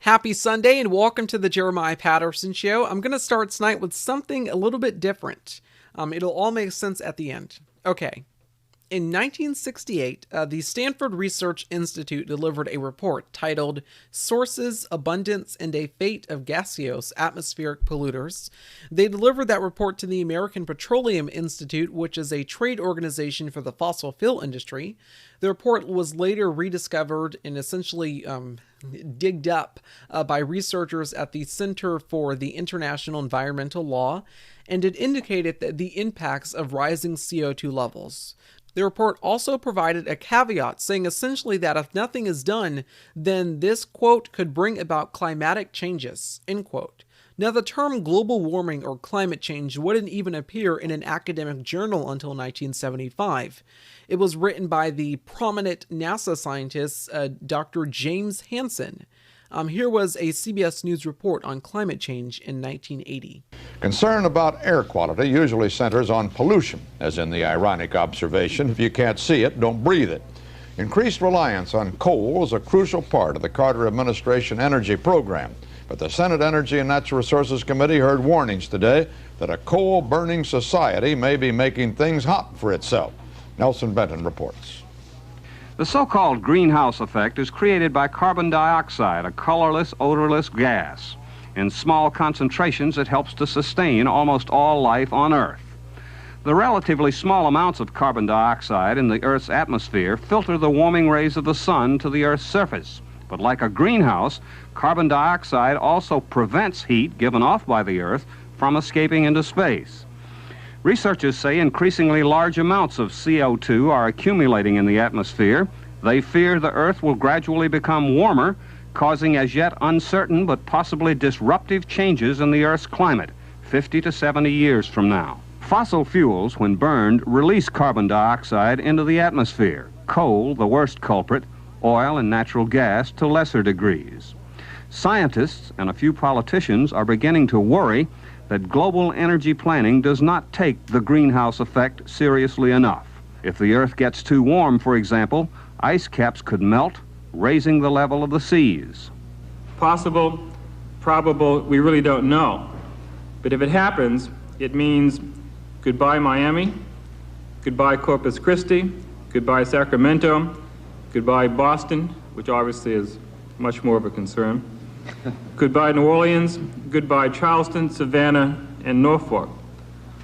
Happy Sunday and welcome to the Jeremiah Patterson Show. I'm going to start tonight with something a little bit different. It'll all make sense at the end. Okay. In 1968, the Stanford Research Institute delivered a report titled Sources, Abundance, and a Fate of Gaseous Atmospheric Polluters. They delivered that report to the American Petroleum Institute, which is a trade organization for the fossil fuel industry. The report was later rediscovered and essentially digged up by researchers at the Center for the International Environmental Law, and it indicated that the impacts of rising CO2 levels. The report also provided a caveat saying essentially that if nothing is done, then this, quote, could bring about climatic changes, end quote. Now, the term global warming or climate change wouldn't even appear in an academic journal until 1975. It was written by the prominent NASA scientist, Dr. James Hansen. Here was a CBS News report on climate change in 1980. Concern about air quality usually centers on pollution, as in the ironic observation, if you can't see it, don't breathe it. Increased reliance on coal is a crucial part of the Carter administration energy program, but the Senate Energy and Natural Resources Committee heard warnings today that a coal-burning society may be making things hot for itself. Nelson Benton reports. The so-called greenhouse effect is created by carbon dioxide, a colorless, odorless gas. In small concentrations, it helps to sustain almost all life on Earth. The relatively small amounts of carbon dioxide in the Earth's atmosphere filter the warming rays of the sun to the Earth's surface. But like a greenhouse, carbon dioxide also prevents heat given off by the Earth from escaping into space. Researchers say increasingly large amounts of CO2 are accumulating in the atmosphere. They fear the Earth will gradually become warmer, causing as yet uncertain but possibly disruptive changes in the Earth's climate 50 to 70 years from now. Fossil fuels, when burned, release carbon dioxide into the atmosphere. Coal, the worst culprit, oil and natural gas to lesser degrees. Scientists and a few politicians are beginning to worry that global energy planning does not take the greenhouse effect seriously enough. If the Earth gets too warm, for example, ice caps could melt, raising the level of the seas. Possible, probable, we really don't know. But if it happens, it means goodbye Miami, goodbye Corpus Christi, goodbye Sacramento, goodbye Boston, which obviously is much more of a concern. Goodbye New Orleans, goodbye Charleston, Savannah, and Norfolk.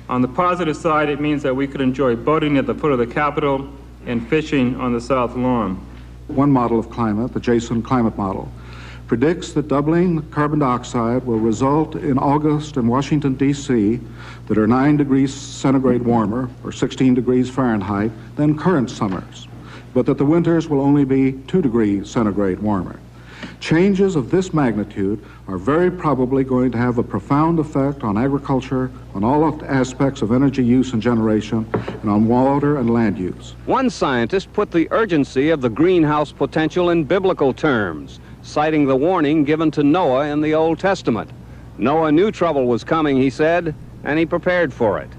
On the positive side, it means that we could enjoy boating at the foot of the Capitol and fishing on the South Lawn. One model of climate, the Jason climate model, predicts that doubling carbon dioxide will result in August in Washington, D.C. that are 9 degrees centigrade warmer, or 16 degrees Fahrenheit, than current summers, but that the winters will only be 2 degrees centigrade warmer. Changes of this magnitude are very probably going to have a profound effect on agriculture, on all aspects of energy use and generation, and on water and land use. One scientist put the urgency of the greenhouse potential in biblical terms, citing the warning given to Noah in the Old Testament. Noah knew trouble was coming, he said, and he prepared for it.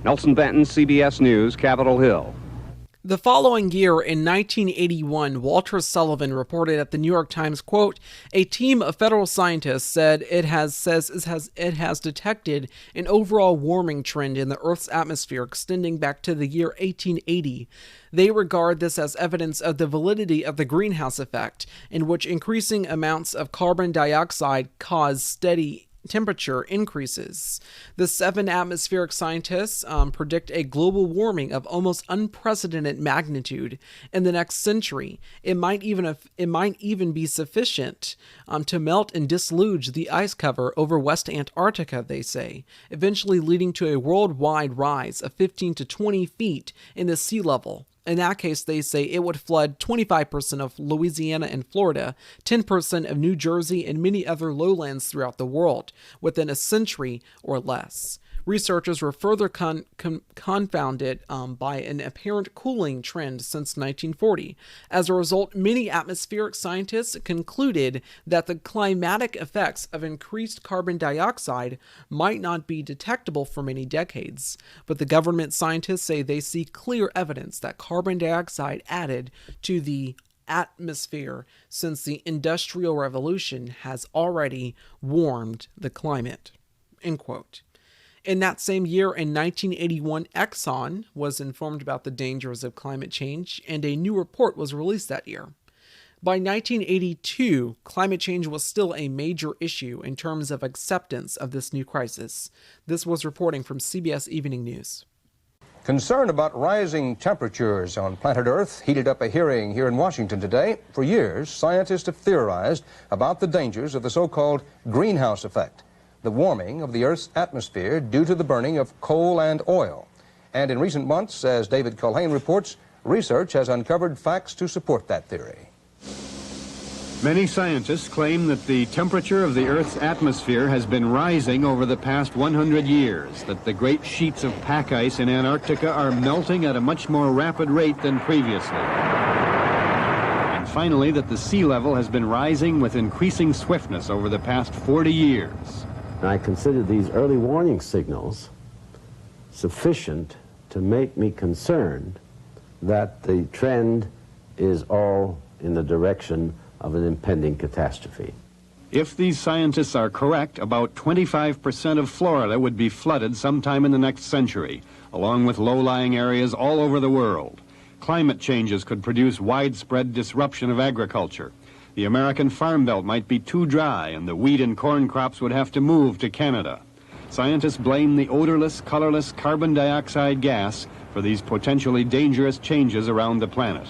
Nelson Benton, CBS News, Capitol Hill. The following year, in 1981, Walter Sullivan reported at the New York Times, quote, a team of federal scientists said it has detected an overall warming trend in the Earth's atmosphere extending back to the year 1880. They regard this as evidence of the validity of the greenhouse effect, in which increasing amounts of carbon dioxide cause steady temperature increases. The 7 atmospheric scientists predict a global warming of almost unprecedented magnitude in the next century. It might even be sufficient to melt and dislodge the ice cover over West Antarctica, they say, eventually leading to a worldwide rise of 15 to 20 feet in the sea level. In that case, they say it would flood 25% of Louisiana and Florida, 10% of New Jersey, and many other lowlands throughout the world within a century or less. Researchers were further confounded by an apparent cooling trend since 1940. As a result, many atmospheric scientists concluded that the climatic effects of increased carbon dioxide might not be detectable for many decades. But the government scientists say they see clear evidence that carbon dioxide added to the atmosphere since the Industrial Revolution has already warmed the climate." End quote. In that same year, in 1981, Exxon was informed about the dangers of climate change, and a new report was released that year. By 1982, climate change was still a major issue in terms of acceptance of this new crisis. This was reporting from CBS Evening News. Concern about rising temperatures on planet Earth heated up a hearing here in Washington today. For years, scientists have theorized about the dangers of the so-called greenhouse effect, the warming of the Earth's atmosphere due to the burning of coal and oil. And in recent months, as David Culhane reports, research has uncovered facts to support that theory. Many scientists claim that the temperature of the Earth's atmosphere has been rising over the past 100 years, that the great sheets of pack ice in Antarctica are melting at a much more rapid rate than previously. And finally, that the sea level has been rising with increasing swiftness over the past 40 years. I consider these early warning signals sufficient to make me concerned that the trend is all in the direction of an impending catastrophe. If these scientists are correct, about 25% of Florida would be flooded sometime in the next century, along with low-lying areas all over the world. Climate changes could produce widespread disruption of agriculture. The American farm belt might be too dry, and the wheat and corn crops would have to move to Canada. Scientists blame the odorless, colorless carbon dioxide gas for these potentially dangerous changes around the planet.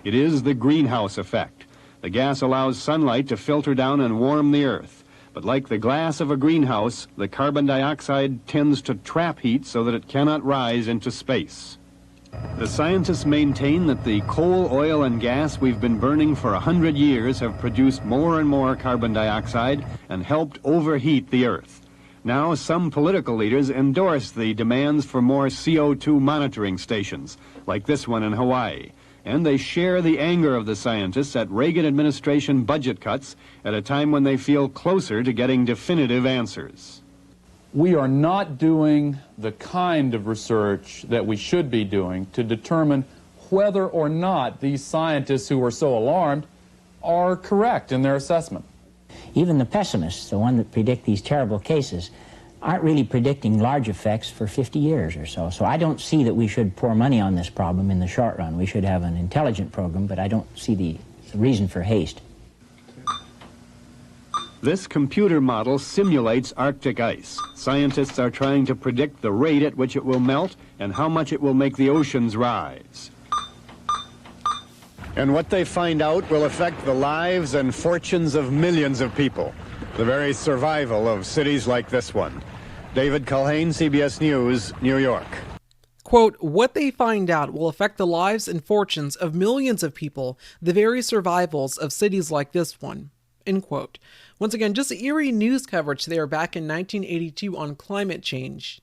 It is the greenhouse effect. The gas allows sunlight to filter down and warm the Earth. But like the glass of a greenhouse, the carbon dioxide tends to trap heat so that it cannot rise into space. The scientists maintain that the coal, oil, and gas we've been burning for 100 years have produced more and more carbon dioxide and helped overheat the Earth. Now, some political leaders endorse the demands for more CO2 monitoring stations, like this one in Hawaii. And they share the anger of the scientists at Reagan administration budget cuts at a time when they feel closer to getting definitive answers. We are not doing the kind of research that we should be doing to determine whether or not these scientists who are so alarmed are correct in their assessment. Even the pessimists, the ones that predict these terrible cases, aren't really predicting large effects for 50 years or so. So I don't see that we should pour money on this problem in the short run. We should have an intelligent program, but I don't see the reason for haste. This computer model simulates Arctic ice. Scientists are trying to predict the rate at which it will melt and how much it will make the oceans rise. And what they find out will affect the lives and fortunes of millions of people, the very survival of cities like this one. David Culhane, CBS News, New York. Quote, "What they find out will affect the lives and fortunes of millions of people, the very survivals of cities like this one." End quote. Once again, just eerie news coverage there back in 1982 on climate change.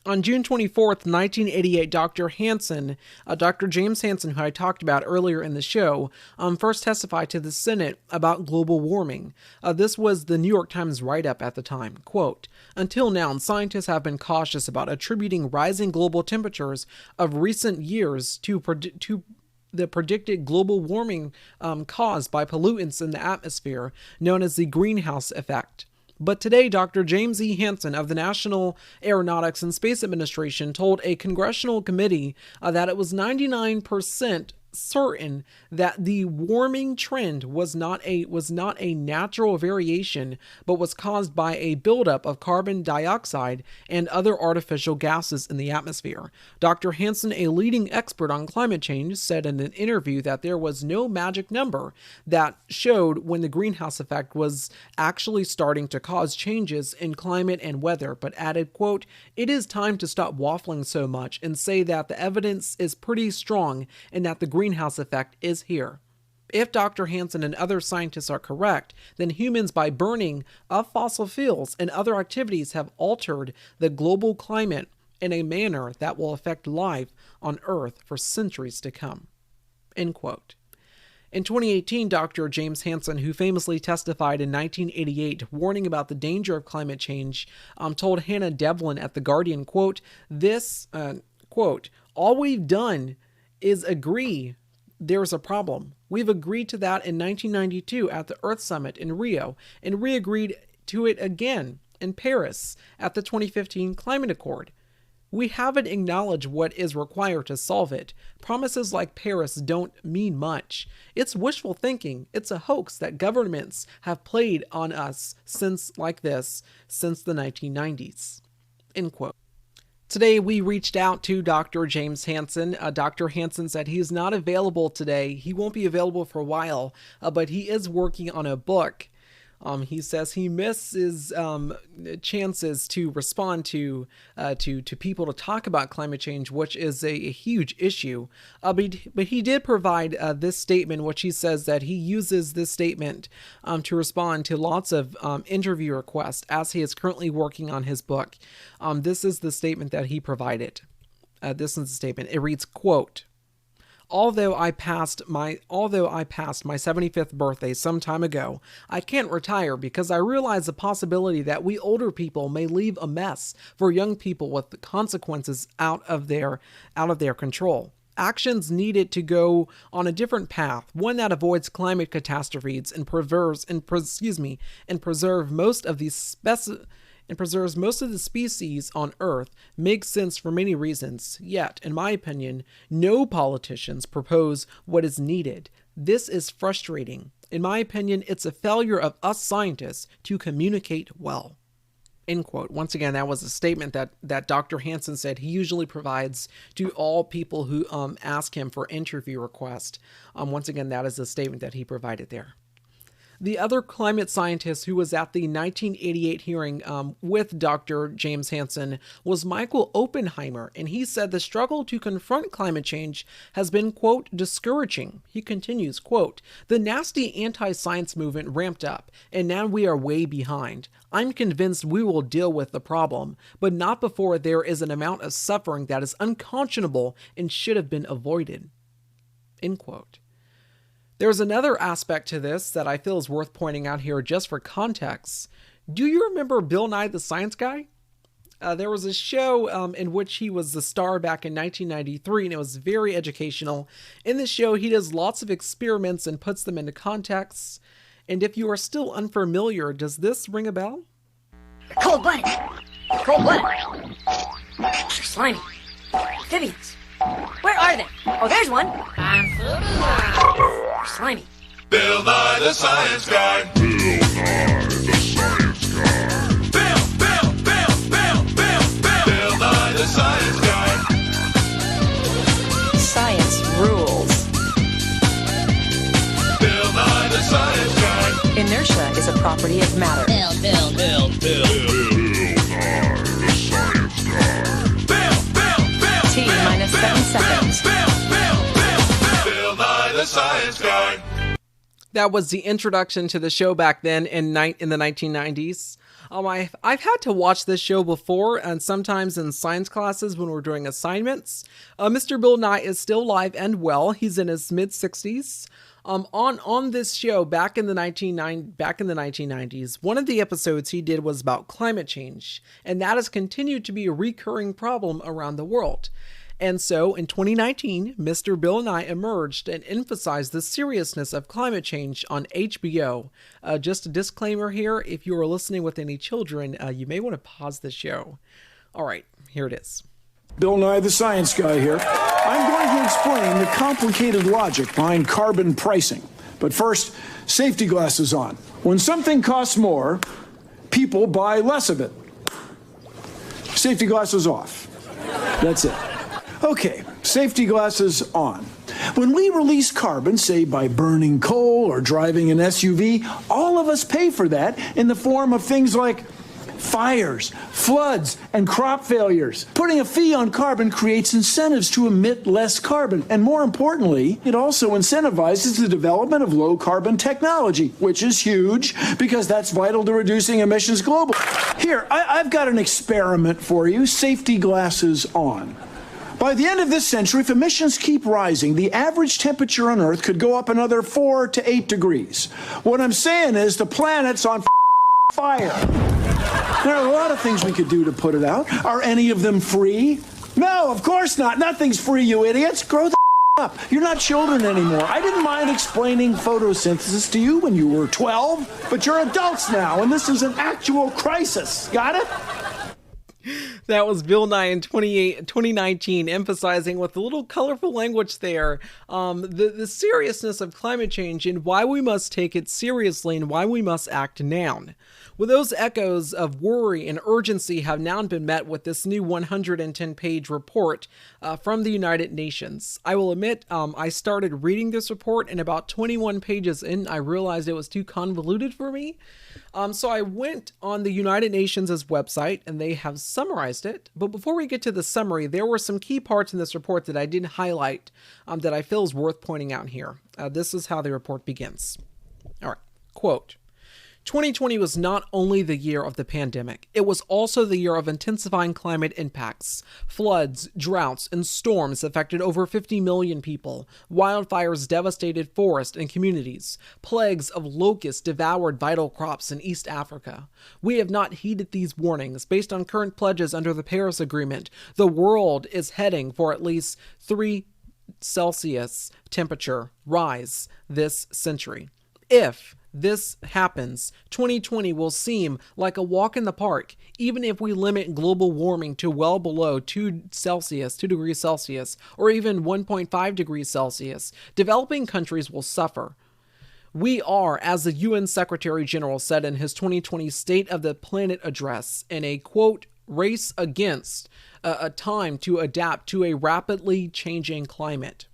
On June 24th, 1988, Dr. James Hansen, who I talked about earlier in the show, first testified to the Senate about global warming. This was the New York Times write-up at the time. Quote, "Until now, scientists have been cautious about attributing rising global temperatures of recent years to the predicted global warming caused by pollutants in the atmosphere, known as the greenhouse effect. But today, Dr. James E. Hansen of the National Aeronautics and Space Administration told a congressional committee that it was 99% certain that the warming trend was not a natural variation, but was caused by a buildup of carbon dioxide and other artificial gases in the atmosphere. Dr. Hansen, a leading expert on climate change, said in an interview that there was no magic number that showed when the greenhouse effect was actually starting to cause changes in climate and weather, but added, quote, "It is time to stop waffling so much and say that the evidence is pretty strong and that the greenhouse effect is here." If Dr. Hansen and other scientists are correct, then humans, by burning of fossil fuels and other activities, have altered the global climate in a manner that will affect life on Earth for centuries to come. End quote. In 2018, Dr. James Hansen, who famously testified in 1988 warning about the danger of climate change, told Hannah Devlin at The Guardian, quote, quote, "All we've done is agree there's a problem. We've agreed to that in 1992 at the Earth Summit in Rio, and re-agreed to it again in Paris at the 2015 Climate Accord. We haven't acknowledged what is required to solve it. Promises like Paris don't mean much. It's wishful thinking. It's a hoax that governments have played on us since the 1990s. End quote. Today, we reached out to Dr. James Hansen. Dr. Hansen said he's not available today. He won't be available for a while, but he is working on a book. He says he misses chances to respond to people to talk about climate change, which is a huge issue. But he did provide this statement, which he says that he uses this statement to respond to lots of interview requests as he is currently working on his book. This is the statement that he provided. This is the statement. It reads, quote, Although I passed my 75th birthday some time ago, I can't retire because I realize the possibility that we older people may leave a mess for young people with the consequences out of their control. Actions needed to go on a different path, one that avoids climate catastrophes and preserves most of the species on Earth makes sense for many reasons. Yet, in my opinion, no politicians propose what is needed. This is frustrating. In my opinion, it's a failure of us scientists to communicate well. End quote. Once again, that was a statement that Dr. Hansen said he usually provides to all people who ask him for interview requests. Once again, that is a statement that he provided there. The other climate scientist who was at the 1988 hearing with Dr. James Hansen was Michael Oppenheimer, and he said the struggle to confront climate change has been, quote, discouraging. He continues, quote, the nasty anti-science movement ramped up, and now we are way behind. I'm convinced we will deal with the problem, but not before there is an amount of suffering that is unconscionable and should have been avoided. End quote. There's another aspect to this that I feel is worth pointing out here just for context. Do you remember Bill Nye the Science Guy? There was a show in which he was the star back in 1993, and it was very educational. In the show, he does lots of experiments and puts them into context. And if you are still unfamiliar, does this ring a bell? Cold-blooded. Cold-blooded. They're slimy. Amphibians. Where are they? Oh, there's one. They're slimy. Bill Nye the Science Guy. Bill Nye the Science Guy. Bill Nye the Science Guy. Science rules. Bill Nye the Science Guy. Inertia is a property of matter. Bill Nye the Science Guy. T-minus 7 seconds. Bill Nye the Science Guy. That was the introduction to the show back then in the 1990s. I've had to watch this show before, and sometimes in science classes when we're doing assignments. Mr. Bill Nye is still alive and well. He's in his mid-60s. On this show back in the 1990s, one of the episodes he did was about climate change, and that has continued to be a recurring problem around the world. And so in 2019, Mr. Bill Nye emerged and emphasized the seriousness of climate change on HBO. Just a disclaimer here, if you are listening with any children, you may want to pause the show. All right, here it is. Bill Nye the Science Guy here. I'm going to explain the complicated logic behind carbon pricing. But first, safety glasses on. When something costs more, people buy less of it. Safety glasses off. That's it. Okay, safety glasses on. When we release carbon, say by burning coal or driving an SUV, all of us pay for that in the form of things like fires, floods, and crop failures. Putting a fee on carbon creates incentives to emit less carbon. And more importantly, it also incentivizes the development of low-carbon technology, which is huge because that's vital to reducing emissions globally. Here, I've got an experiment for you. Safety glasses on. By the end of this century, if emissions keep rising, the average temperature on Earth could go up another 4 to 8 degrees. What I'm saying is the planet's on fire. There are a lot of things we could do to put it out. Are any of them free? No, of course not. Nothing's free, you idiots. Grow the up. You're not children anymore. I didn't mind explaining photosynthesis to you when you were 12, but you're adults now, and this is an actual crisis. Got it? That was Bill Nye in 2019, emphasizing with a little colorful language there the seriousness of climate change and why we must take it seriously and why we must act now. Well, those echoes of worry and urgency have now been met with this new 110-page report from the United Nations. I will admit, I started reading this report, and about 21 pages in, I realized it was too convoluted for me. So I went on the United Nations' website, and they have summarized it. But before we get to the summary, there were some key parts in this report that I didn't highlight that I feel is worth pointing out here. This is how the report begins. All right, quote, 2020 was not only the year of the pandemic, it was also the year of intensifying climate impacts. Floods, droughts, and storms affected over 50 million people. Wildfires devastated forests and communities. Plagues of locusts devoured vital crops in East Africa. We have not heeded these warnings. Based on current pledges under the Paris Agreement, the world is heading for at least 3 Celsius temperature rise this century. If this happens, 2020 will seem like a walk in the park, even if we limit global warming to well below 2 degrees Celsius, or even 1.5 degrees Celsius. Developing countries will suffer. We are, as the UN Secretary General said in his 2020 State of the Planet address, in a, quote, race against a time to adapt to a rapidly changing climate.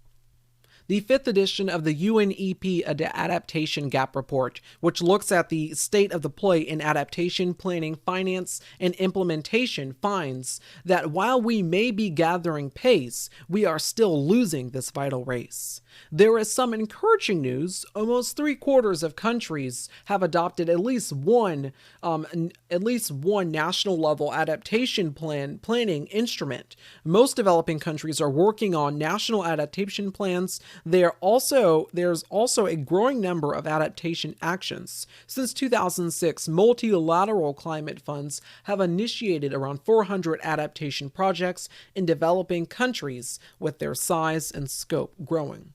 The 5th edition of the UNEP Adaptation Gap Report, which looks at the state of the play in adaptation, planning, finance, and implementation, finds that while we may be gathering pace, we are still losing this vital race. There is some encouraging news. Almost 3/4 of countries have adopted at least one national level adaptation planning instrument. Most developing countries are working on national adaptation plans. There's also a growing number of adaptation actions. Since 2006, multilateral climate funds have initiated around 400 adaptation projects in developing countries, with their size and scope growing.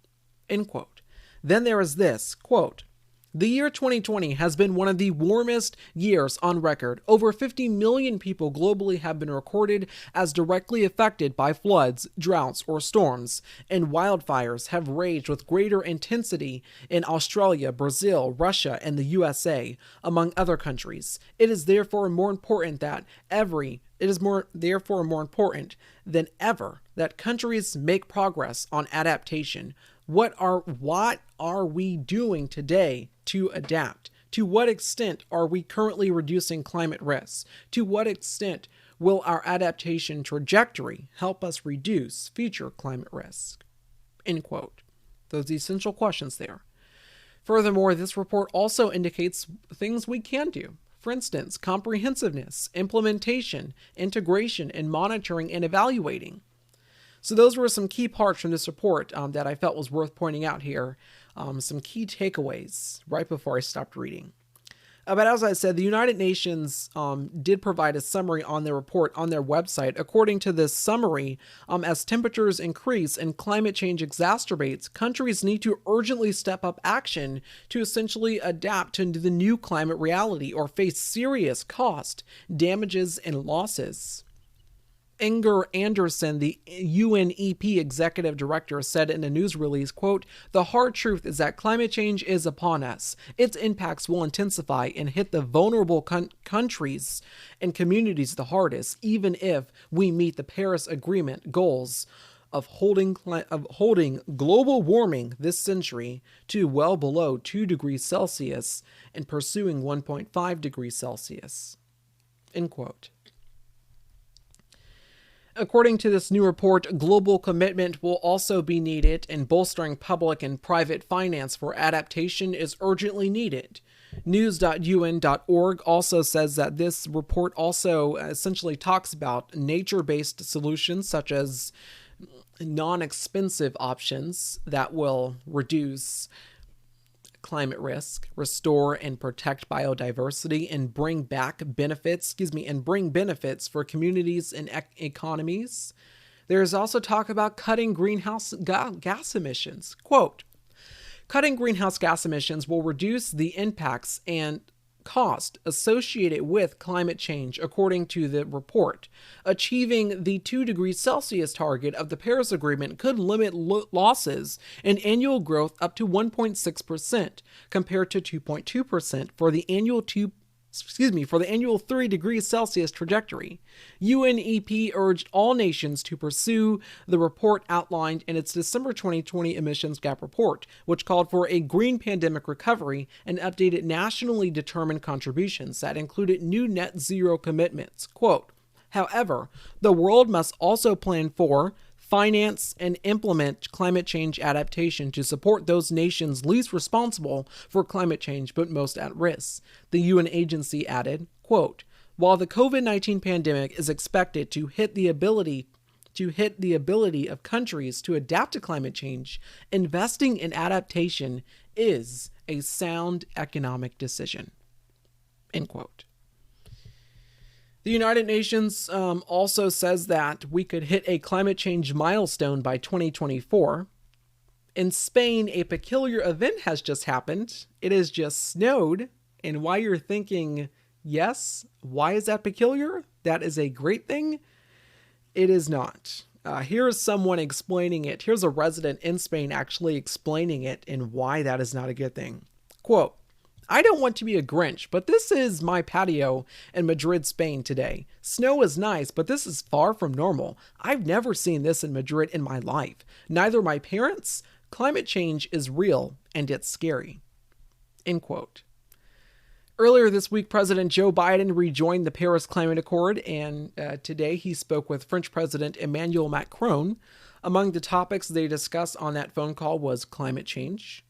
End quote. Then there is this, quote, the year 2020 has been one of the warmest years on record. Over 50 million people globally have been recorded as directly affected by floods, droughts, or storms, and wildfires have raged with greater intensity in Australia, Brazil, Russia, and the USA, among other countries. It is therefore more important than ever that countries make progress on adaptation. What are we doing today to adapt? To what extent are we currently reducing climate risks? To what extent will our adaptation trajectory help us reduce future climate risk? End quote. Those are the essential questions there. Furthermore, this report also indicates things we can do. For instance, comprehensiveness, implementation, integration, and monitoring and evaluating. So those were some key parts from this report that I felt was worth pointing out here. Some key takeaways right before I stopped reading. But as I said, the United Nations did provide a summary on their report on their website. According to this summary, as temperatures increase and climate change exacerbates, countries need to urgently step up action to essentially adapt to the new climate reality or face serious cost, damages, and losses. Inger Anderson, the UNEP executive director, said in a news release, quote, the hard truth is that climate change is upon us. Its impacts will intensify and hit the vulnerable countries and communities the hardest, even if we meet the Paris Agreement goals of holding global warming this century to well below 2 degrees Celsius and pursuing 1.5 degrees Celsius. End quote. According to this new report, global commitment will also be needed, and bolstering public and private finance for adaptation is urgently needed. News.un.org also says that this report also essentially talks about nature-based solutions such as non-expensive options that will reduce climate risk, restore and protect biodiversity, and bring benefits for communities and economies. There is also talk about cutting greenhouse gas emissions. Quote, cutting greenhouse gas emissions will reduce the impacts and cost associated with climate change, according to the report. Achieving the 2 degrees Celsius target of the Paris Agreement could limit losses in annual growth up to 1.6% compared to 2.2% for the annual 3 degrees Celsius trajectory. UNEP urged all nations to pursue the report outlined in its December 2020 emissions gap report, which called for a green pandemic recovery and updated nationally determined contributions that included new net zero commitments. Quote, however, the world must also plan for, finance, and implement climate change adaptation to support those nations least responsible for climate change but most at risk. The UN agency added, quote, while the COVID-19 pandemic is expected to hit the ability of countries to adapt to climate change, investing in adaptation is a sound economic decision. End quote. The United Nations also says that we could hit a climate change milestone by 2024. In Spain, a peculiar event has just happened. It has just snowed. And while you're thinking, yes, why is that peculiar? That is a great thing. It is not. Here's someone explaining it. Here's a resident in Spain actually explaining it and why that is not a good thing. Quote, I don't want to be a Grinch, but this is my patio in Madrid, Spain today. Snow is nice, but this is far from normal. I've never seen this in Madrid in my life. Neither my parents. Climate change is real, and it's scary. End quote. Earlier this week, President Joe Biden rejoined the Paris Climate Accord, and today he spoke with French President Emmanuel Macron. Among the topics they discussed on that phone call was climate change.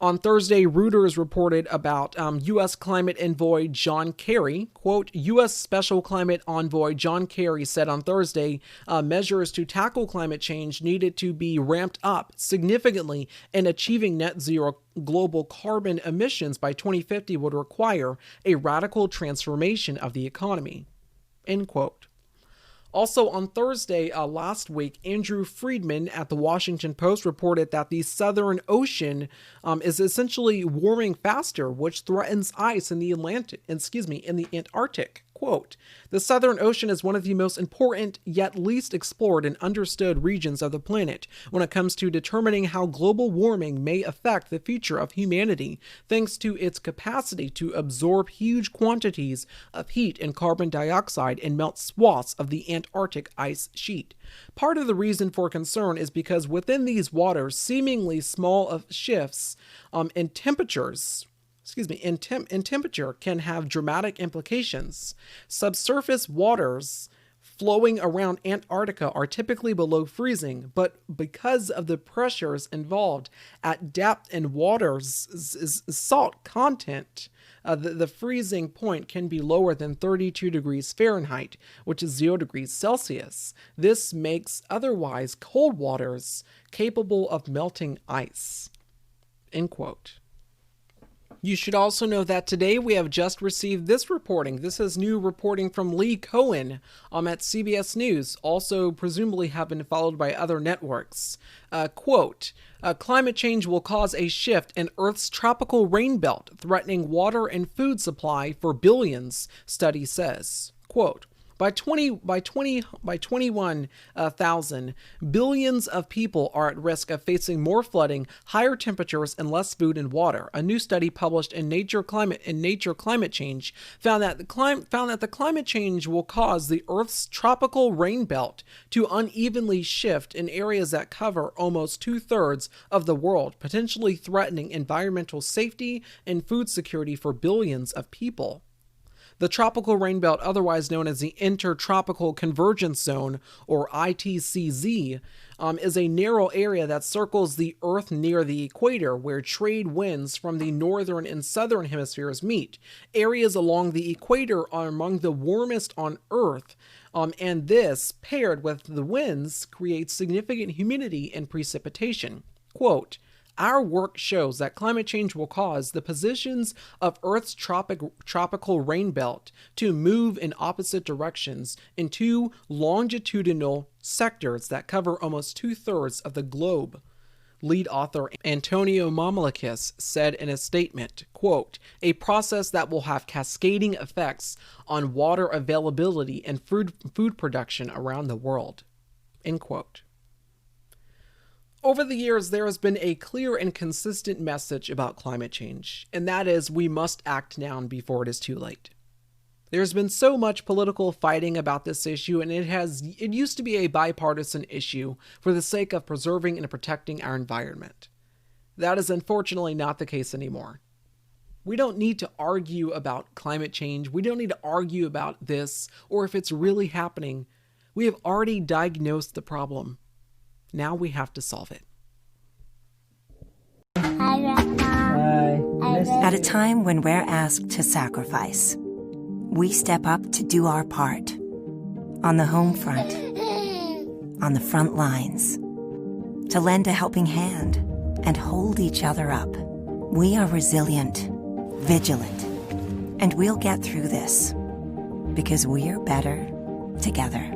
On Thursday, Reuters reported about U.S. climate envoy John Kerry. Quote, U.S. Special Climate Envoy John Kerry said on Thursday, measures to tackle climate change needed to be ramped up significantly, and achieving net zero global carbon emissions by 2050 would require a radical transformation of the economy. End quote. Also on Thursday last week, Andrew Friedman at the Washington Post reported that the Southern Ocean is essentially warming faster, which threatens ice in the Antarctic. Quote, the Southern Ocean is one of the most important yet least explored and understood regions of the planet when it comes to determining how global warming may affect the future of humanity, thanks to its capacity to absorb huge quantities of heat and carbon dioxide and melt swaths of the Antarctic ice sheet. Part of the reason for concern is because within these waters, seemingly small of shifts in temperature can have dramatic implications. Subsurface waters flowing around Antarctica are typically below freezing, but because of the pressures involved at depth and water's salt content, the freezing point can be lower than 32 degrees Fahrenheit, which is 0 degrees Celsius. This makes otherwise cold waters capable of melting ice. End quote. You should also know that today we have just received this reporting. This is new reporting from Lee Cohen at CBS News, also presumably have been followed by other networks. Quote, climate change will cause a shift in Earth's tropical rain belt, threatening water and food supply for billions, study says. Quote, By 21,000, billions of people are at risk of facing more flooding, higher temperatures, and less food and water. A new study published in Nature Climate Change found that the climate change will cause the Earth's tropical rain belt to unevenly shift in areas that cover almost 2/3 of the world, potentially threatening environmental safety and food security for billions of people. The tropical rain belt, otherwise known as the Intertropical Convergence Zone, or ITCZ, is a narrow area that circles the Earth near the equator, where trade winds from the northern and southern hemispheres meet. Areas along the equator are among the warmest on Earth, and this, paired with the winds, creates significant humidity and precipitation. Quote, Our work shows that climate change will cause the positions of Earth's tropical rain belt to move in opposite directions in two longitudinal sectors that cover almost 2/3 of the globe. Lead author Antonio Mamlakis said in a statement, quote, "A process that will have cascading effects on water availability and food production around the world," end quote. Over the years, there has been a clear and consistent message about climate change, and that is we must act now before it is too late. There's been so much political fighting about this issue, and it used to be a bipartisan issue for the sake of preserving and protecting our environment. That is unfortunately not the case anymore. We don't need to argue about climate change. We don't need to argue about this or if it's really happening. We have already diagnosed the problem. Now we have to solve it. At a time when we're asked to sacrifice, we step up to do our part. On the home front, on the front lines, to lend a helping hand and hold each other up. We are resilient, vigilant, and we'll get through this because we're better together,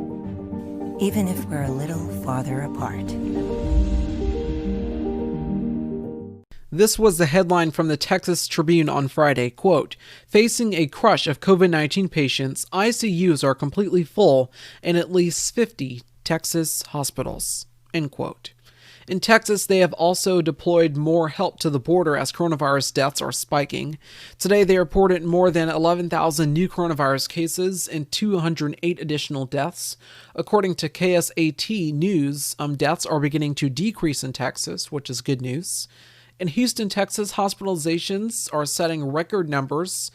even if we're a little farther apart. This was the headline from the Texas Tribune on Friday, quote, "Facing a crush of COVID-19 patients, ICUs are completely full in at least 50 Texas hospitals," end quote. In Texas, they have also deployed more help to the border as coronavirus deaths are spiking. Today, they reported more than 11,000 new coronavirus cases and 208 additional deaths. According to KSAT News, deaths are beginning to decrease in Texas, which is good news. In Houston, Texas, hospitalizations are setting record numbers.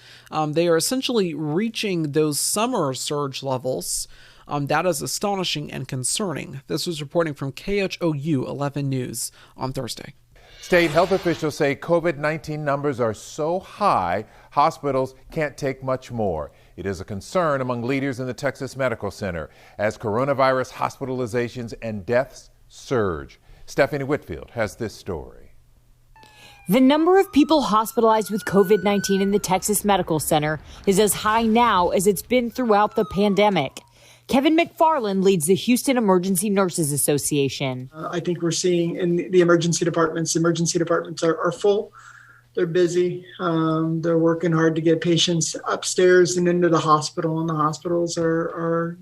They are essentially reaching those summer surge levels. That is astonishing and concerning. This was reporting from KHOU 11 News on Thursday. State health officials say COVID-19 numbers are so high, hospitals can't take much more. It is a concern among leaders in the Texas Medical Center as coronavirus hospitalizations and deaths surge. Stephanie Whitfield has this story. The number of people hospitalized with COVID-19 in the Texas Medical Center is as high now as it's been throughout the pandemic. Kevin McFarland leads the Houston Emergency Nurses Association. I think we're seeing in the emergency departments are full. They're busy. They're working hard to get patients upstairs and into the hospital, and the hospitals are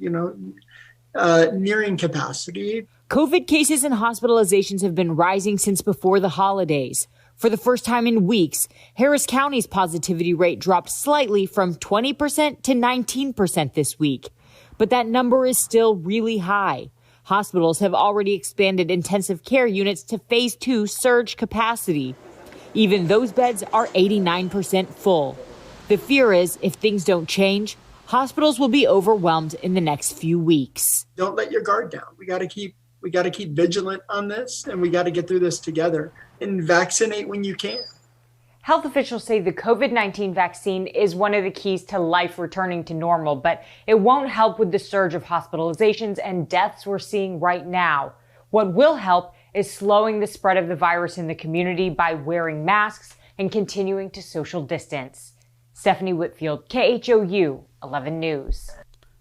nearing capacity. COVID cases and hospitalizations have been rising since before the holidays. For the first time in weeks, Harris County's positivity rate dropped slightly from 20% to 19% this week. But that number is still really high. Hospitals have already expanded intensive care units to phase 2 surge capacity. Even those beds are 89% full. The fear is if things don't change, hospitals will be overwhelmed in the next few weeks. Don't let your guard down. We got to keep vigilant on this, and we got to get through this together and vaccinate when you can. Health officials say the COVID-19 vaccine is one of the keys to life returning to normal, but it won't help with the surge of hospitalizations and deaths we're seeing right now. What will help is slowing the spread of the virus in the community by wearing masks and continuing to social distance. Stephanie Whitfield, KHOU 11 News.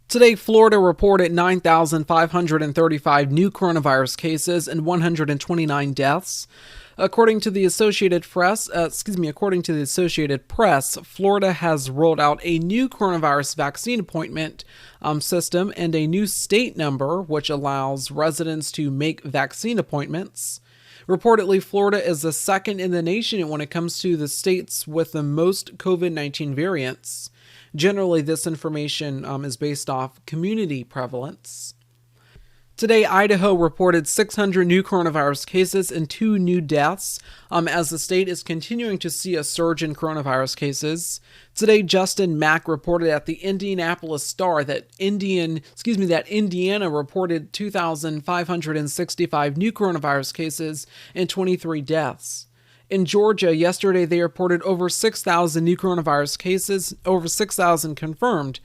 Today, Florida reported 9,535 new coronavirus cases and 129 deaths. According to the Associated Press, Florida has rolled out a new coronavirus vaccine appointment system and a new state number, which allows residents to make vaccine appointments. Reportedly, Florida is the second in the nation when it comes to the states with the most COVID-19 variants. Generally, this information is based off community prevalence. Today, Idaho reported 600 new coronavirus cases and 2 new deaths as the state is continuing to see a surge in coronavirus cases. Today, Justin Mack reported at the Indianapolis Star that Indiana reported 2,565 new coronavirus cases and 23 deaths. In Georgia, yesterday they reported over 6,000 new coronavirus cases, over 6,000 confirmed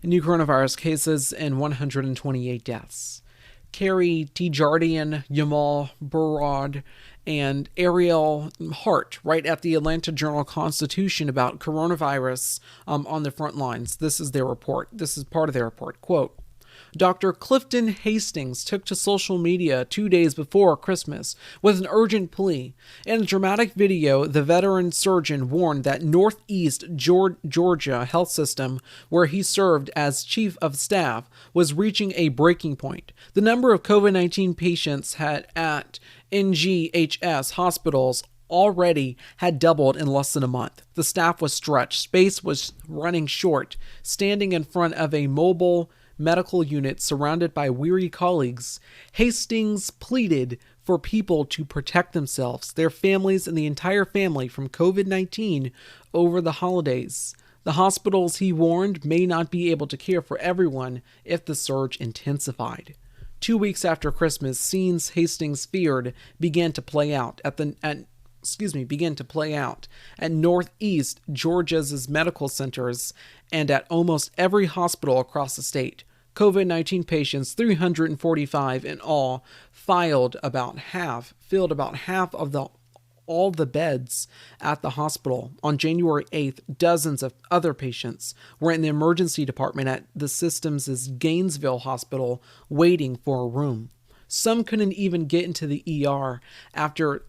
new coronavirus cases, and 128 deaths. Carrie Tjardian, Yamal Burrard, and Ariel Hart, right at the Atlanta Journal-Constitution about coronavirus on the front lines. This is their report. This is part of their report. Quote, Dr. Clifton Hastings took to social media 2 days before Christmas with an urgent plea. In a dramatic video, the veteran surgeon warned that Northeast Georgia health system, where he served as chief of staff, was reaching a breaking point. The number of COVID-19 patients at NGHS hospitals already had doubled in less than a month. The staff was stretched. Space was running short. Standing in front of a mobile medical unit surrounded by weary colleagues, Hastings pleaded for people to protect themselves, their families, and the entire family from COVID-19 over the holidays. The hospitals, he warned, may not be able to care for everyone if the surge intensified. 2 weeks after Christmas, scenes Hastings feared began to play out at Northeast Georgia's medical centers and at almost every hospital across the state. COVID-19 patients, 345 in all, filled about half of all the beds at the hospital. On January 8th, dozens of other patients were in the emergency department at the system's Gainesville Hospital waiting for a room. Some couldn't even get into the ER after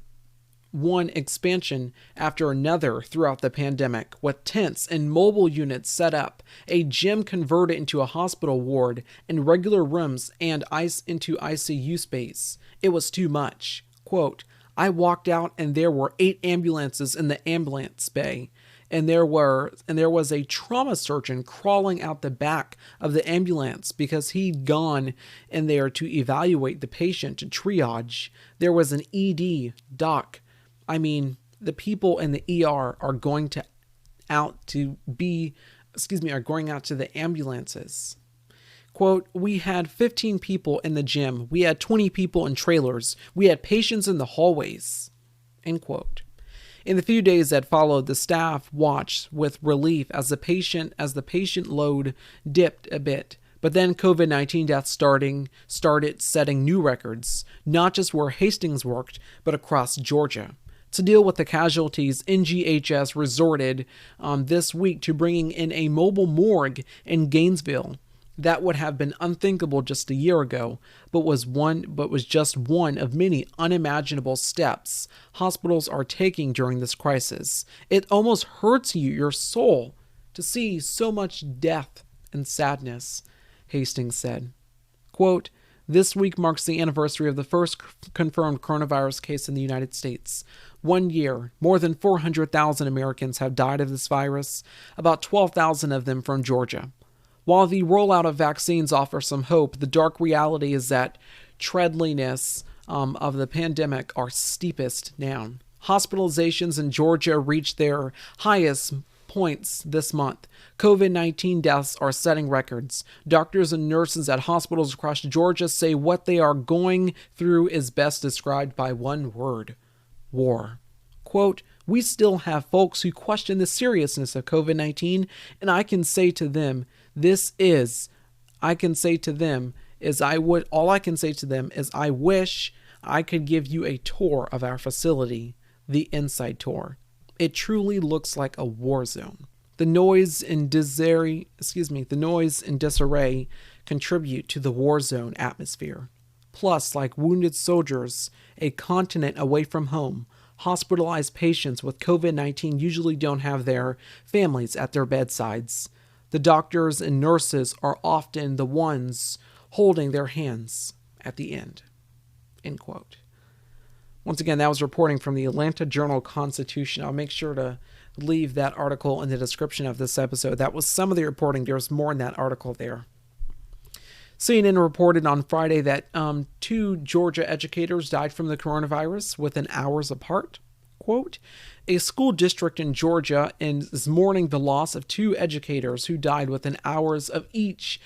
one expansion after another throughout the pandemic, with tents and mobile units set up, a gym converted into a hospital ward, and regular rooms and into ICU space. It was too much. Quote, I walked out and there were 8 ambulances in the ambulance bay, and there was a trauma surgeon crawling out the back of the ambulance because he'd gone in there to evaluate the patient to triage. There was an ED doc. I mean, the people in the ER are going out to the ambulances. Quote, we had 15 people in the gym. We had 20 people in trailers. We had patients in the hallways. End quote. In the few days that followed, the staff watched with relief as the patient load dipped a bit. But then COVID-19 deaths started setting new records, not just where Hastings worked, but across Georgia. To deal with the casualties, NGHS resorted this week to bringing in a mobile morgue in Gainesville. That would have been unthinkable just a year ago, but was just one of many unimaginable steps hospitals are taking during this crisis. It almost hurts your soul to see so much death and sadness, Hastings said. Quote, this week marks the anniversary of the first confirmed coronavirus case in the United States. 1 year, more than 400,000 Americans have died of this virus, about 12,000 of them from Georgia. While the rollout of vaccines offers some hope, the dark reality is that treadliness of the pandemic are steepest down. Hospitalizations in Georgia reached their highest points this month. COVID-19 deaths are setting records. Doctors and nurses at hospitals across Georgia say what they are going through is best described by one word: war. Quote, we still have folks who question the seriousness of COVID-19, and all I can say to them is I wish I could give you a tour of our facility, the inside tour. It truly looks like a war zone. The noise and disarray contribute to the war zone atmosphere. Plus, like wounded soldiers, a continent away from home, hospitalized patients with COVID-19 usually don't have their families at their bedsides. The doctors and nurses are often the ones holding their hands at the end. End quote. Once again, that was reporting from the Atlanta Journal-Constitution. I'll make sure to leave that article in the description of this episode. That was some of the reporting. There's more in that article there. CNN reported on Friday that 2 Georgia educators died from the coronavirus within hours apart. Quote, a school district in Georgia is mourning the loss of 2 educators who died within hours of each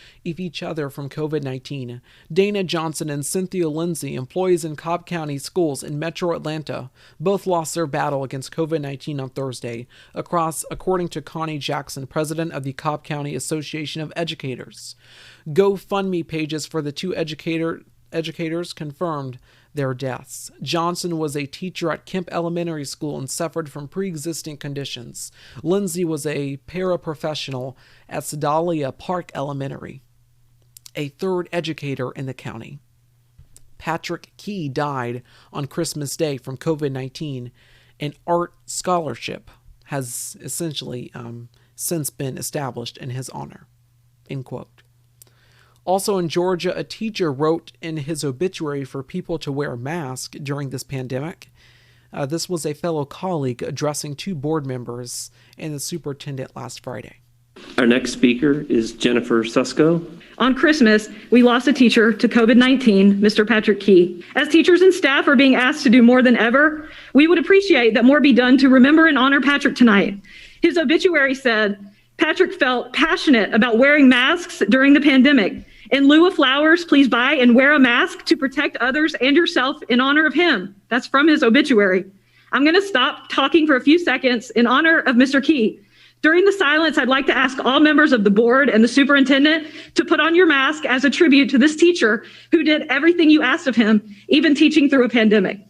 other from COVID-19. Dana Johnson and Cynthia Lindsay, employees in Cobb County schools in metro Atlanta, both lost their battle against COVID-19 on Thursday, according to Connie Jackson, president of the Cobb County Association of Educators. GoFundMe pages for the 2 educators confirmed their deaths. Johnson was a teacher at Kemp Elementary School and suffered from pre-existing conditions. Lindsay was a paraprofessional at Sedalia Park Elementary, a third educator in the county. Patrick Key died on Christmas Day from COVID-19. An art scholarship has essentially since been established in his honor. End quote. Also in Georgia, a teacher wrote in his obituary for people to wear masks during this pandemic. This was a fellow colleague addressing 2 board members and the superintendent last Friday. Our next speaker is Jennifer Susko. On Christmas, we lost a teacher to COVID-19, Mr. Patrick Key. As teachers and staff are being asked to do more than ever, we would appreciate that more be done to remember and honor Patrick tonight. His obituary said, Patrick felt passionate about wearing masks during the pandemic. In lieu of flowers, please buy and wear a mask to protect others and yourself in honor of him. That's from his obituary. I'm going to stop talking for a few seconds in honor of Mr. Key. During the silence, I'd like to ask all members of the board and the superintendent to put on your mask as a tribute to this teacher who did everything you asked of him, even teaching through a pandemic.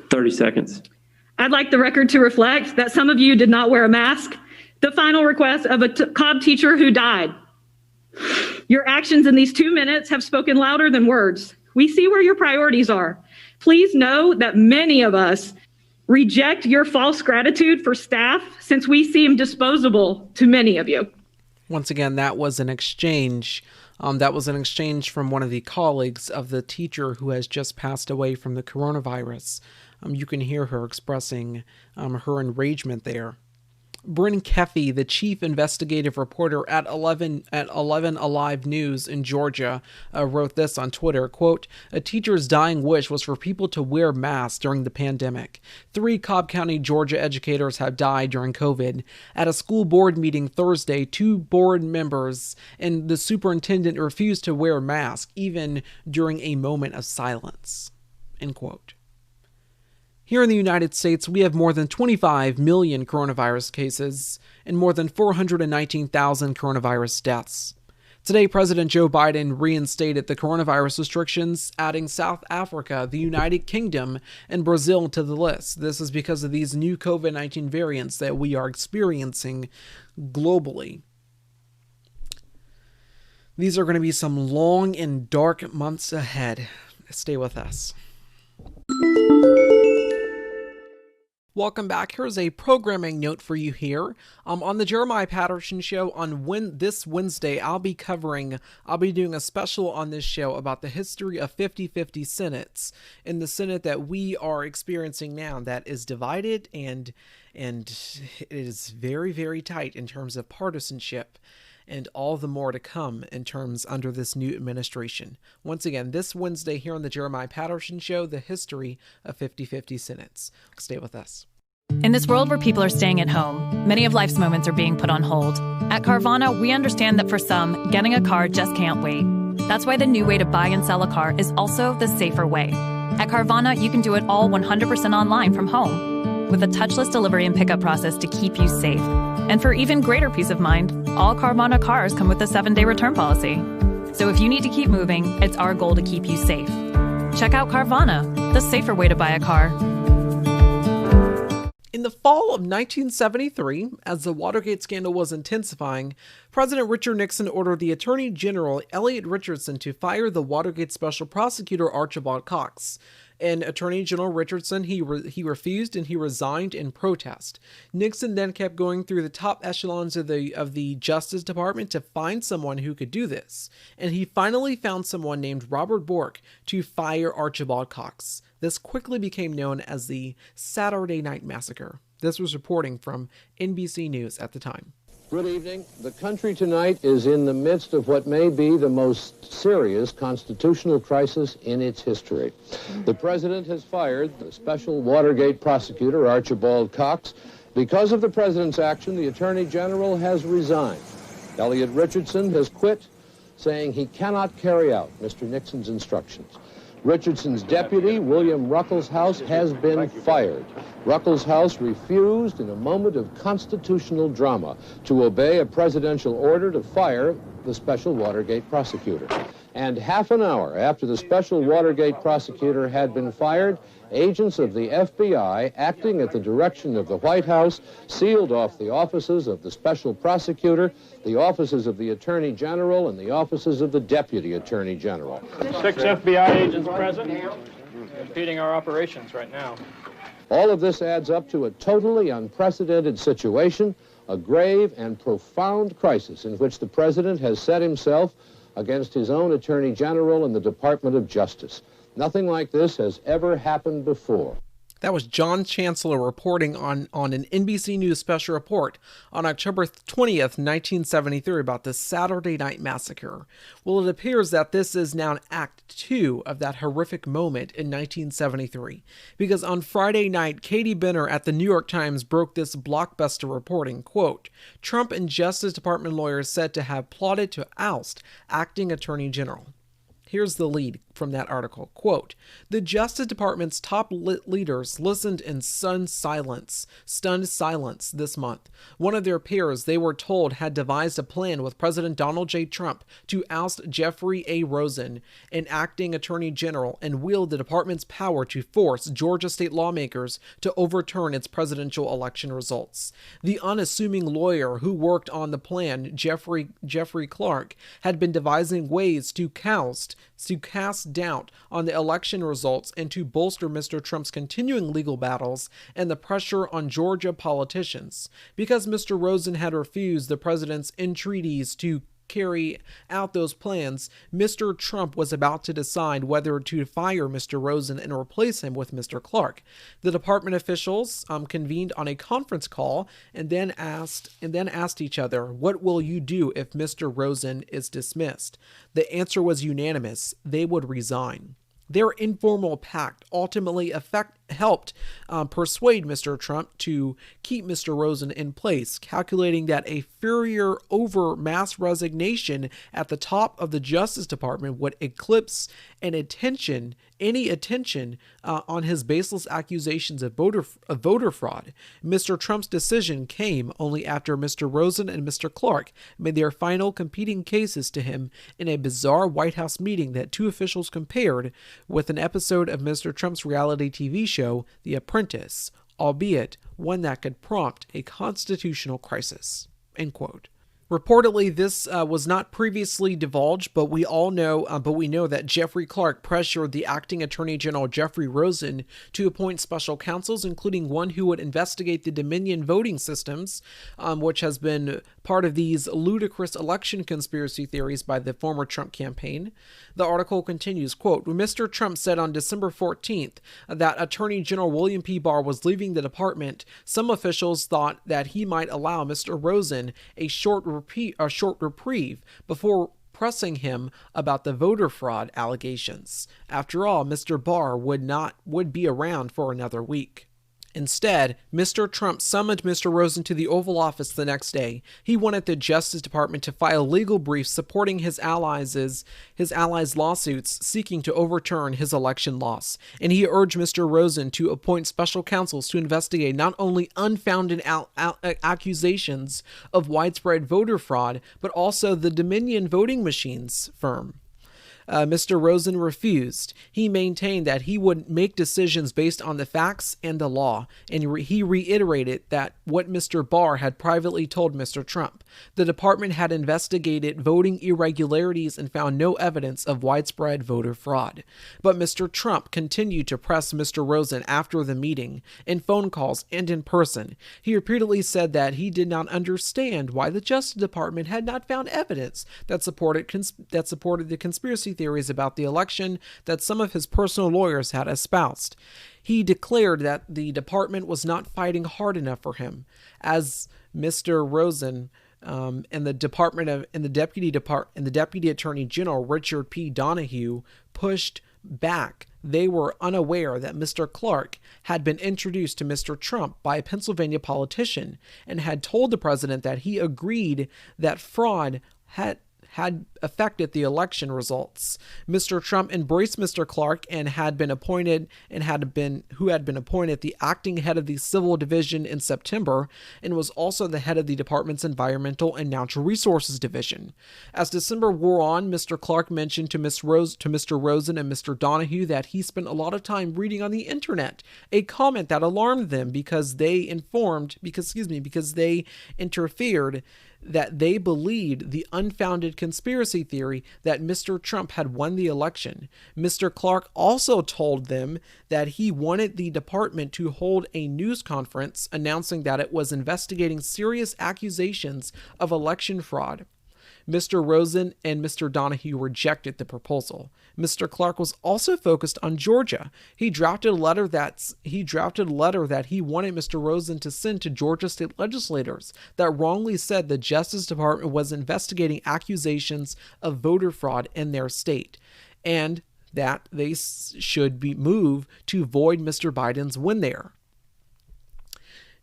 "30 seconds. I'd like the record to reflect that some of you did not wear a mask. The final request of a Cobb teacher who died. Your actions in these 2 minutes have spoken louder than words. We see where your priorities are. Please know that many of us reject your false gratitude for staff since we seem disposable to many of you." Once again, that was an exchange. That was an exchange from one of the colleagues of the teacher who has just passed away from the coronavirus. You can hear her expressing her enragement there. Bryn Keffey, the chief investigative reporter at 11 Alive News in Georgia, wrote this on Twitter, quote, "A teacher's dying wish was for people to wear masks during the pandemic. 3 Cobb County, Georgia educators have died during COVID. At a school board meeting Thursday, 2 board members and the superintendent refused to wear masks, even during a moment of silence." End quote. Here in the United States, we have more than 25 million coronavirus cases and more than 419,000 coronavirus deaths. Today, President Joe Biden reinstated the coronavirus restrictions, adding South Africa, the United Kingdom, and Brazil to the list. This is because of these new COVID-19 variants that we are experiencing globally. These are going to be some long and dark months ahead. Stay with us. Welcome back. Here's a programming note for you here. On the Jeremiah Patterson Show on this Wednesday, I'll be doing a special on this show about the history of 50-50 Senates in the Senate that we are experiencing now, that is divided and it is very, very tight in terms of partisanship, and all the more to come in terms under this new administration. Once again, this Wednesday here on the Jeremiah Patterson Show, the history of 50-50 Senates. Stay with us. In this world where people are staying at home, many of life's moments are being put on hold. At Carvana, we understand that for some, getting a car just can't wait. That's why the new way to buy and sell a car is also the safer way. At Carvana, you can do it all 100% online from home, with a touchless delivery and pickup process to keep you safe. And for even greater peace of mind, all Carvana cars come with a 7-day return policy. So if you need to keep moving, it's our goal to keep you safe. Check out Carvana, the safer way to buy a car. In the fall of 1973, as the Watergate scandal was intensifying, President Richard Nixon ordered the Attorney General Elliot Richardson to fire the Watergate Special Prosecutor Archibald Cox. And Attorney General Richardson, he refused and he resigned in protest. Nixon then kept going through the top echelons of the Justice Department to find someone who could do this. And he finally found someone named Robert Bork to fire Archibald Cox. This quickly became known as the Saturday Night Massacre. This was reporting from NBC News at the time. Good evening. The country tonight is in the midst of what may be the most serious constitutional crisis in its history. The president has fired the special Watergate prosecutor, Archibald Cox. Because of the president's action, the attorney general has resigned. Elliot Richardson has quit, saying he cannot carry out Mr. Nixon's instructions. Richardson's deputy, William Ruckelshaus, has been fired. Ruckelshaus refused, in a moment of constitutional drama, to obey a presidential order to fire the special Watergate prosecutor. And half an hour after the special Watergate prosecutor had been fired, agents of the FBI, acting at the direction of the White House, sealed off the offices of the special prosecutor, the offices of the Attorney General, and the offices of the Deputy Attorney General. 6 FBI agents present, impeding our operations right now. All of this adds up to a totally unprecedented situation, a grave and profound crisis in which the President has set himself against his own Attorney General and the Department of Justice. Nothing like this has ever happened before. That was John Chancellor reporting on an NBC News special report on October 20th, 1973 about the Saturday Night Massacre. Well, it appears that this is now Act 2 of that horrific moment in 1973, because on Friday night, Katie Benner at the New York Times broke this blockbuster reporting, quote, Trump and Justice Department lawyers said to have plotted to oust acting Attorney General. Here's the lead from that article. Quote, the Justice Department's top leaders listened in stunned silence this month. One of their peers, they were told, had devised a plan with President Donald J. Trump to oust Jeffrey A. Rosen, an acting Attorney General, and wield the department's power to force Georgia state lawmakers to overturn its presidential election results. The unassuming lawyer who worked on the plan, Jeffrey Clark, had been devising ways to cast doubt on the election results and to bolster Mr. Trump's continuing legal battles and the pressure on Georgia politicians. Because Mr. Rosen had refused the president's entreaties to carry out those plans, Mr. Trump was about to decide whether to fire Mr. Rosen and replace him with Mr. Clark. The department officials convened on a conference call and then asked each other, "What will you do if Mr. Rosen is dismissed?" The answer was unanimous: they would resign. Their informal pact ultimately helped persuade Mr. Trump to keep Mr. Rosen in place, calculating that a furor over mass resignation at the top of the Justice Department would eclipse any attention on his baseless accusations of voter fraud. Mr. Trump's decision came only after Mr. Rosen and Mr. Clark made their final competing cases to him in a bizarre White House meeting that two officials compared with an episode of Mr. Trump's reality TV show, The Apprentice, albeit one that could prompt a constitutional crisis. End quote. Reportedly, this was not previously divulged, but we know that Jeffrey Clark pressured the acting Attorney General Jeffrey Rosen to appoint special counsels, including one who would investigate the Dominion voting systems, which has been part of these ludicrous election conspiracy theories by the former Trump campaign. The article continues, quote, Mr. Trump said on December 14th that Attorney General William P. Barr was leaving the department. Some officials thought that he might allow Mr. Rosen a short reprieve before pressing him about the voter fraud allegations. After all, Mr. Barr would be around for another week. Instead, Mr. Trump summoned Mr. Rosen to the Oval Office the next day. He wanted the Justice Department to file legal briefs supporting his allies' lawsuits seeking to overturn his election loss. And he urged Mr. Rosen to appoint special counsels to investigate not only unfounded accusations of widespread voter fraud, but also the Dominion voting machines firm. Mr. Rosen refused. He maintained that he would make decisions based on the facts and the law, and he reiterated that what Mr. Barr had privately told Mr. Trump. The department had investigated voting irregularities and found no evidence of widespread voter fraud. But Mr. Trump continued to press Mr. Rosen after the meeting, in phone calls and in person. He repeatedly said that he did not understand why the Justice Department had not found evidence that supported the conspiracy theories about the election that some of his personal lawyers had espoused. He declared that the department was not fighting hard enough for him. As Mr. Rosen and the Deputy Attorney General Richard P. Donahue pushed back, they were unaware that Mr. Clark had been introduced to Mr. Trump by a Pennsylvania politician and had told the president that he agreed that fraud had had affected the election results. Mr. Trump embraced Mr. Clark and had been appointed the acting head of the Civil Division in September, and was also the head of the department's Environmental and Natural Resources Division. As December wore on, Mr. Clark mentioned to Mr. Rosen and Mr. Donahue that he spent a lot of time reading on the internet, a comment that alarmed them because they interfered that they believed the unfounded conspiracy theory that Mr. Trump had won the election. Mr. Clark also told them that he wanted the department to hold a news conference announcing that it was investigating serious accusations of election fraud. Mr. Rosen and Mr. Donahue rejected the proposal. Mr. Clark was also focused on Georgia. He drafted a letter that he wanted Mr. Rosen to send to Georgia state legislators that wrongly said the Justice Department was investigating accusations of voter fraud in their state, and that they should be moved to void Mr. Biden's win there.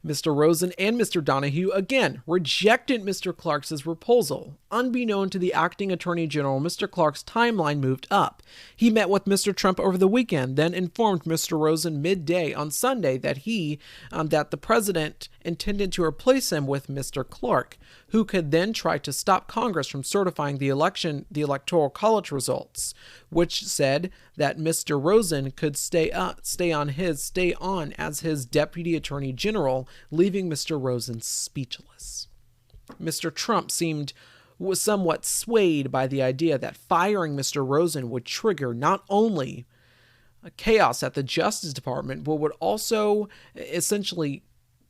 Mr. Rosen and Mr. Donahue again rejected Mr. Clark's proposal. Unbeknown to the acting attorney general, Mr. Clark's timeline moved up. He met with Mr. Trump over the weekend, then informed Mr. Rosen midday on Sunday that that the president intended to replace him with Mr. Clark, who could then try to stop Congress from certifying the Electoral College results, which said that Mr. Rosen could stay on as his deputy attorney general, leaving Mr. Rosen speechless. Mr. Trump was somewhat swayed by the idea that firing Mr. Rosen would trigger not only chaos at the Justice Department, but would also essentially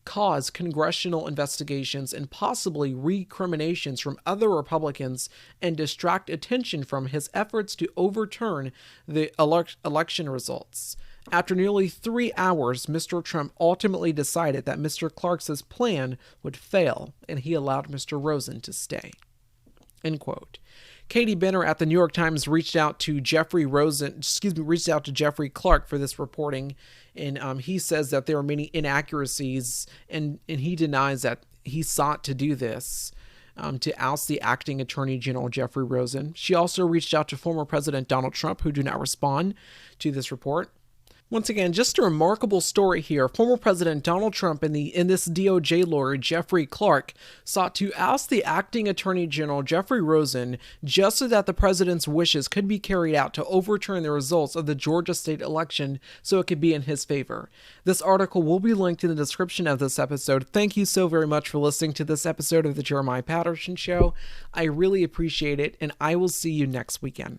cause congressional investigations and possibly recriminations from other Republicans and distract attention from his efforts to overturn the election results. After nearly 3 hours, Mr. Trump ultimately decided that Mr. Clark's plan would fail, and he allowed Mr. Rosen to stay. End quote. Katie Benner at the New York Times reached out to Jeffrey Clark for this reporting, and he says that there are many inaccuracies, and he denies that he sought to do this to oust the acting attorney general Jeffrey Rosen. She also reached out to former President Donald Trump, who did not respond to this report. Once again, just a remarkable story here. Former President Donald Trump and this DOJ lawyer, Jeffrey Clark, sought to oust the acting attorney general, Jeffrey Rosen, just so that the president's wishes could be carried out to overturn the results of the Georgia state election so it could be in his favor. This article will be linked in the description of this episode. Thank you so very much for listening to this episode of The Jeremiah Patterson Show. I really appreciate it, and I will see you next weekend.